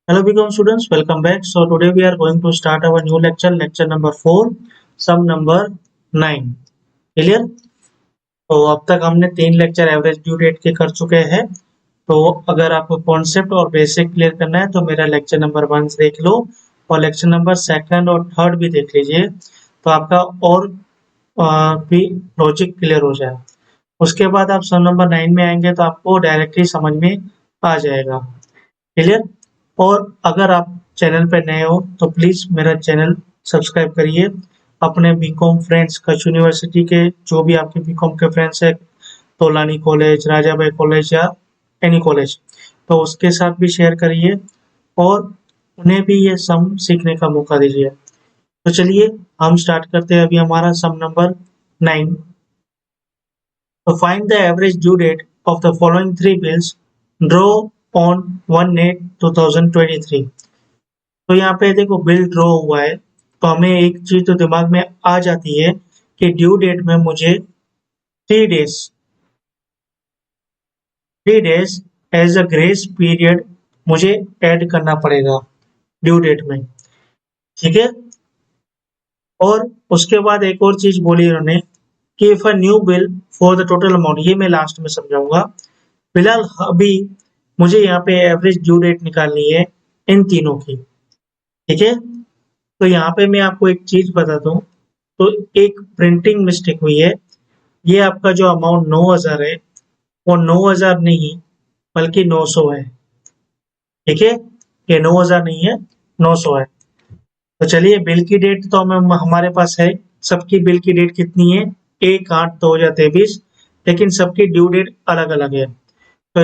Hello, become students. Welcome back. So today we are going to start our new lecture, lecture number 4, sum number 9. Clear? तो अब तक हमने 3 lecture average due date के कर चुके हैं। तो अगर आपको कॉन्सेप्ट और बेसिक क्लियर करना है तो मेरा लेक्चर नंबर 1 देख लो और लेक्चर नंबर 2 और 3 भी देख लीजिए। तो आपका और भी लॉजिक क्लियर हो जाए। उसके बाद आप सम नंबर 9 में आएंगे तो आपको डायरेक्टली समझ में आ जाएगा। क्लियर। और अगर आप चैनल पे नए हो तो प्लीज मेरा चैनल सब्सक्राइब करिए। अपने बीकॉम फ्रेंड्स कच्छ यूनिवर्सिटी के जो भी आपके बीकॉम के फ्रेंड्स है, तोलानी कॉलेज, राजा भाई कॉलेज या एनी कॉलेज, तो उसके साथ भी शेयर करिए और उन्हें भी ये सम सीखने का मौका दीजिए। तो चलिए हम स्टार्ट करते हैं अभी हमारा सम नंबर 9। तो find the average due date of the following 3 bills draw on 1/8/2023। तो यहाँ पे देखो बिल ड्रॉ हुआ है तो हमें एक चीज तो दिमाग में आ जाती है कि ड्यू डेट में मुझे 3 days 3 days as a grace period मुझे ऐड करना पड़ेगा ड्यू डेट में। ठीक है। और उसके बाद एक और चीज बोली उन्होंने कि if a new bill for the total amount, ये मैं लास्ट में समझाऊंगा। फिलहाल अभी मुझे यहाँ पे एवरेज ड्यू डेट निकालनी है इन तीनों की। ठीक है। तो यहाँ पे मैं आपको एक चीज बता दूं, तो एक प्रिंटिंग मिस्टेक हुई है। ये आपका जो अमाउंट 9,000 है वो 9,000 नहीं बल्कि 900 है। ठीक है। ये 9,000 नहीं है, 900 है। तो चलिए बिल की डेट तो हमारे पास है। सबकी बिल की डेट कितनी है? 1/8/2023। लेकिन सबकी ड्यू डेट अलग अलग है। तो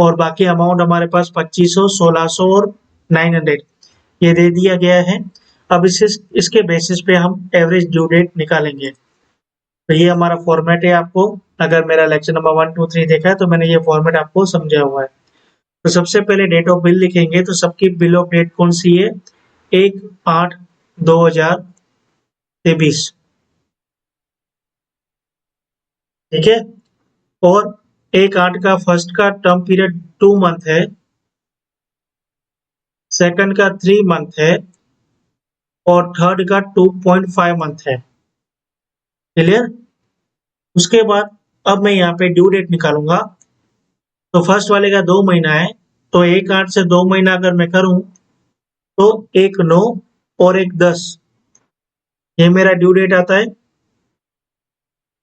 और बाकी अमाउंट हमारे पास 2500, 1600 और 900 ये दे दिया गया है। अब इसके बेसिस पे हम एवरेज ड्यू डेट निकालेंगे। तो ये हमारा फॉर्मेट है। आपको अगर मेरा लेक्चर नंबर 1, 2, 3 देखा है तो मैंने ये फॉर्मेट आपको समझा हुआ है। तो सबसे पहले डेट ऑफ बिल लिखेंगे। तो सबकी बिल ऑफ डेट कौन सी है? 1/8/2023। ठीक है। और 1/8 का फर्स्ट का टर्म पीरियड 2 मंथ है, सेकंड का 3 मंथ है और थर्ड का 2.5 मंथ है। क्लियर। उसके बाद अब मैं यहाँ पे ड्यू डेट निकालूंगा। तो फर्स्ट वाले का 2 महीना है, तो 1/8 से 2 महीना अगर मैं करूं तो 1/9 और 1/10 ये मेरा ड्यू डेट आता है।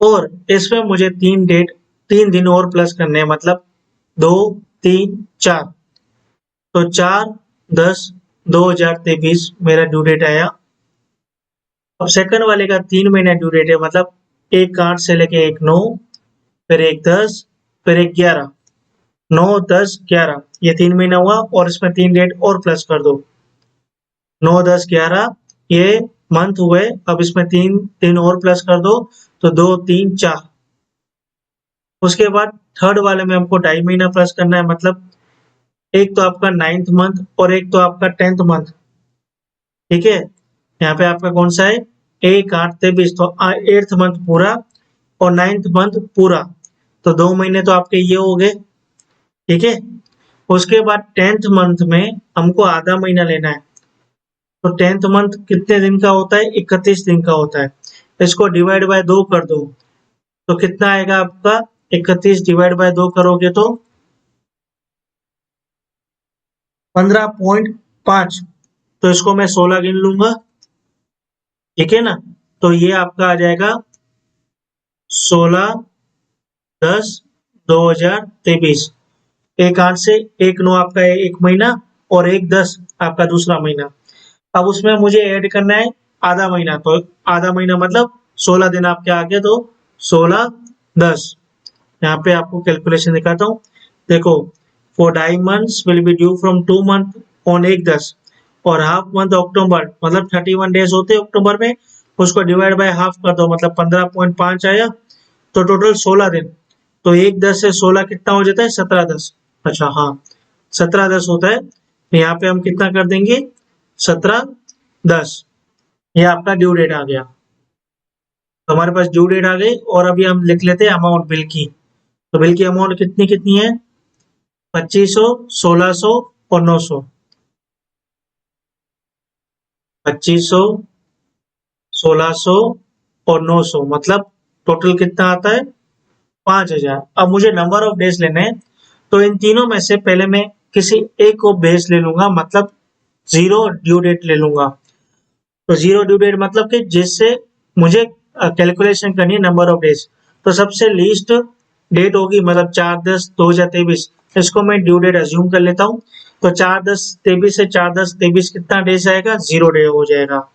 और इसमें मुझे 3 दिन और प्लस करने हैं, मतलब 2, 3, 4। तो 4/10/2023 मेरा ड्यू डेट आया। अब सेकंड वाले का 3 महीना ड्यू डेट है, मतलब 1/8 से लेके 1/9, फिर 1/10, फिर 1/11। 9, 10, 11 ये 3 महीना हुआ और इसमें 3 डेट और प्लस कर दो। 9, 10, 11 ये मंथ हुए। अब इसमें 3 दिन और प्लस कर दो तो 2, 3, 4। उसके बाद थर्ड वाले में हमको 2.5 महीना प्लस करना है, मतलब एक तो आपका 9th मंथ और एक तो आपका 10th मंथ। ठीक है। यहाँ पे आपका कौन सा है? 1/8/23, तो 8th मंथ पूरा और 9th मंथ पूरा। तो 2 महीने तो आपके ये हो गए। ठीक है। उसके बाद 10th मंथ में हमको आधा महीना लेना है। तो 10th मंथ कितने दिन का होता है? 31 दिन का होता है। इसको डिवाइड बाय 2 कर दो तो कितना आएगा आपका? 31 डिवाइड बाय 2 करोगे तो 15.5। तो इसको मैं 16 गिन लूंगा। ठीक है ना। तो ये आपका आ जाएगा 16/10/2023। 1/8 से 1/9 आपका 1 महीना और 1/10 आपका दूसरा महीना। अब उसमें मुझे ऐड करना है आधा महीना। तो आधा महीना मतलब 16 दिन आपके आगे, तो 16/10। यहाँ पे आपको कैलकुलेशन दिखाता हूँ। देखो, for 2.5 months will be due from 2 month on 1/10 और हाफ मंथ अक्टूबर, मतलब 31 डेज होते हैं अक्टूबर में। उसको डिवाइड बाय हाफ कर दो, मतलब 15.5 आया। तो टोटल 16 दिन। तो 1/10 से 16 कितना हो जाता है? 17/10। अच्छा हाँ, 17/10 होता है। तो यहाँ पे हम कितना कर देंगे? 17/10। ये आपका ड्यू डेट आ गया। तो हमारे पास ड्यू डेट आ गई और अभी हम लिख लेते हैं अमाउंट बिल की। तो बिल की अमाउंट कितनी कितनी है? 2500, 1600 और 900। 2500, 1600 और 900, मतलब टोटल कितना आता है 5000। अब मुझे नंबर ऑफ डेज लेने हैं, तो इन तीनों में से पहले मैं किसी एक को बेस ले लूंगा, मतलब जीरो ड्यू डेट ले लूंगा। तो जीरो ड्यू डेट मतलब कि जिससे मुझे कैलकुलेशन करनी है नंबर ऑफ डेज। तो सबसे लीस्ट डेट होगी, मतलब 4/10/2023, इसको मैं ड्यू डेट अज्यूम कर लेता हूँ। तो 4/10/23 से 4/10/23 कितना डेज आएगा, 0 डे हो जाएगा।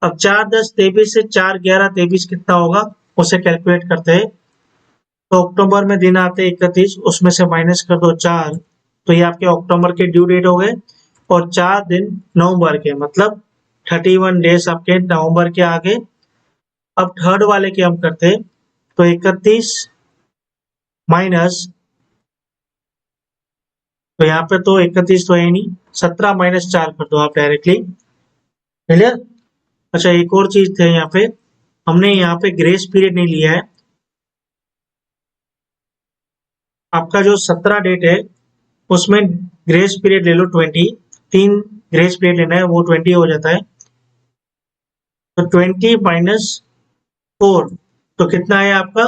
अब 4/10/23 से 4/11/23 कितना होगा, उसे कैलकुलेट करते हैं। तो अक्टूबर में दिन आते 31, उसमें से माइनस कर दो 4, तो ये आपके अक्टूबर के ड्यू डेट हो गए। और 4 दिन नवंबर के, मतलब 31 डेज आपके नवंबर के आगे। अब थर्ड वाले के हम करते, तो 31 माइनस, तो यहाँ पे तो 31 तो है नहीं, 17 - 4 कर दो आप डायरेक्टली। क्लियर। अच्छा, एक और चीज थे यहाँ पे, हमने यहाँ पे ग्रेस पीरियड नहीं लिया है। आपका जो 17 डेट है उसमें ग्रेस पीरियड ले लो 20, 3 ग्रेस पीरियड लेना है, वो 20 हो जाता है। तो 20 - 4, तो कितना आया आपका,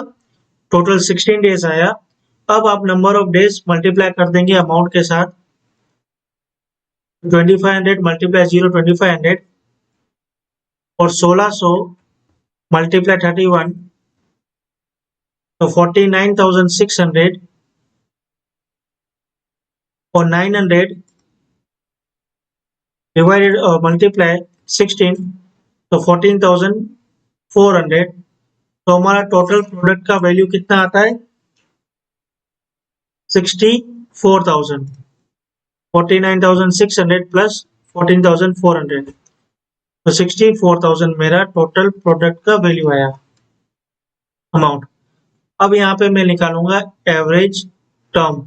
टोटल 16 डेज आया। अब आप नंबर ऑफ डेज मल्टीप्लाई कर देंगे अमाउंट के साथ। 2500 मल्टीप्लाई 0, 2500, और 1600 मल्टीप्लाई 31, तो 49,600, और 900 डिवाइडेड मल्टीप्लाई 16, तो 14,400। तो हमारा टोटल प्रोडक्ट का वैल्यू कितना आता है, 64,000। 49,600 प्लस 14,400, तो 64,000 मेरा टोटल प्रोडक्ट का वैल्यू आया, अमाउंट। अब यहाँ पे मैं निकालूंगा एवरेज टर्म।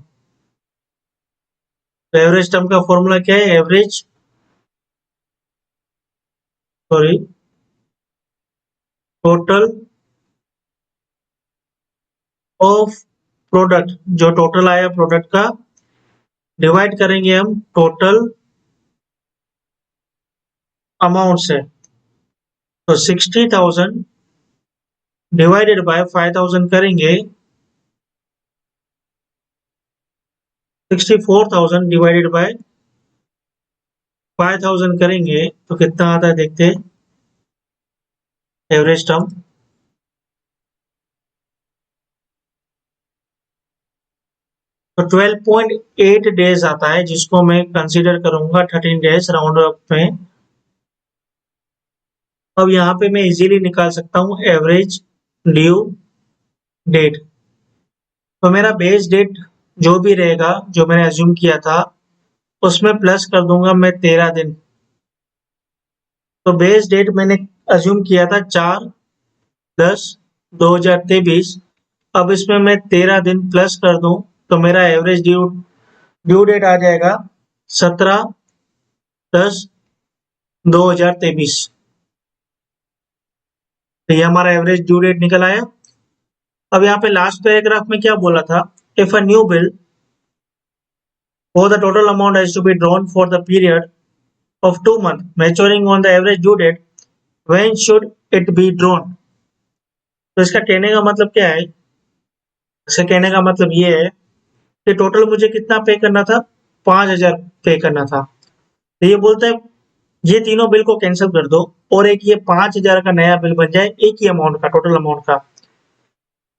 तो एवरेज टर्म का फॉर्मूला क्या है, average, sorry, total of product, जो टोटल आया प्रोडक्ट का, डिवाइड करेंगे हम टोटल अमाउंट से। तो 60,000 डिवाइडेड बाय 5,000 करेंगे, 64,000 डिवाइडेड बाय 5,000 करेंगे, तो कितना आता है देखते हैं, एवरेज टर्म। तो 12.8 डेज आता है, जिसको मैं कंसीडर करूंगा 13 डेज राउंड अप में। अब यहाँ पे मैं इजीली निकाल सकता हूँ एवरेज ड्यू डेट। तो मेरा बेस डेट जो भी रहेगा, जो मैंने अज्यूम किया था, उसमें प्लस कर दूंगा मैं 13 दिन। तो बेस डेट मैंने अज्यूम किया था 4/10/2023। अब इसमें मैं 13 दिन प्लस कर दूं, तो मेरा एवरेज ड्यू डेट आ जाएगा 17/10/2023। तो ये हमारा एवरेज ड्यू डेट निकल आया। अब यहाँ पे लास्ट पैराग्राफ में क्या बोला था, if a new bill for the total amount has to be drawn for the period of 2 months maturing on the average due date, when should it be drawn? तो इसका कहने का मतलब क्या है, इसका कहने का मतलब ये है कि टोटल मुझे कितना पे करना था, 5,000 पे करना था। तो ये बोलता है ये तीनों बिल को कैंसिल कर दो, और एक ये 5,000 का नया बिल बन जाए, एक ही अमाउंट का, टोटल अमाउंट का,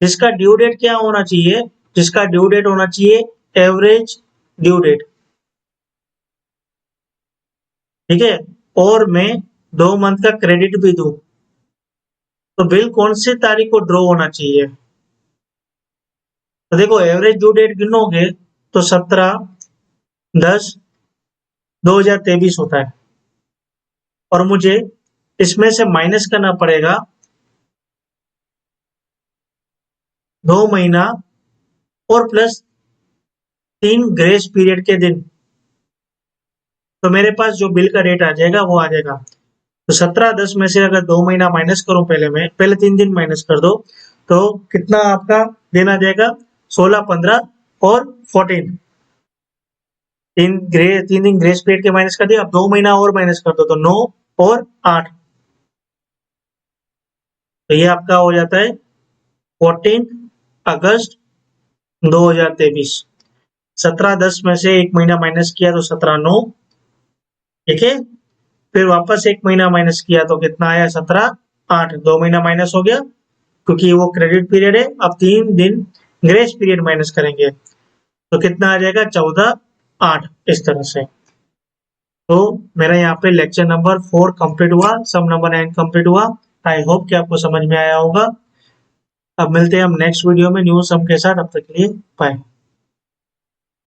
जिसका ड्यू डेट क्या होना चाहिए, जिसका ड्यू डेट होना चाहिए एवरेज ड्यू डेट। ठीक है। और मैं 2 मंथ का क्रेडिट भी दूं, तो बिल कौन सी तारीख को ड्रॉ होना चाहिए। तो देखो एवरेज ड्यू डेट गिनोगे तो 17/10/2023 होता है, और मुझे इसमें से माइनस करना पड़ेगा 2 महीना और प्लस 3 ग्रेस पीरियड के दिन। तो मेरे पास जो बिल का डेट आ जाएगा वो आ जाएगा। तो 17/10 में से अगर 2 महीना माइनस करूं, पहले 3 दिन माइनस कर दो, तो कितना आपका दिन आ जाएगा, 16, 15 और 14। 3 दिन ग्रेस पीरियड के माइनस कर दिया, अब 2 महीना और माइनस कर दो, तो 9 और 8, तो ये आपका हो जाता है 14 अगस्त 2023। 17/10 में से एक महीना माइनस किया तो 17/9, ठीक है। फिर वापस एक महीना माइनस किया तो कितना आया 17/8, 2 महीना माइनस हो गया क्योंकि वो क्रेडिट पीरियड है। अब 3 दिन ग्रेस पीरियड माइनस करेंगे तो कितना आ जाएगा 14/8, इस तरह से। तो मेरा यहाँ पे लेक्चर नंबर 4 कंप्लीट हुआ, सम नंबर 9 कंप्लीट हुआ। आई होप कि आपको समझ में आया होगा। अब मिलते हैं हम नेक्स्ट वीडियो में न्यू सम के साथ, तब तक के लिए बाय।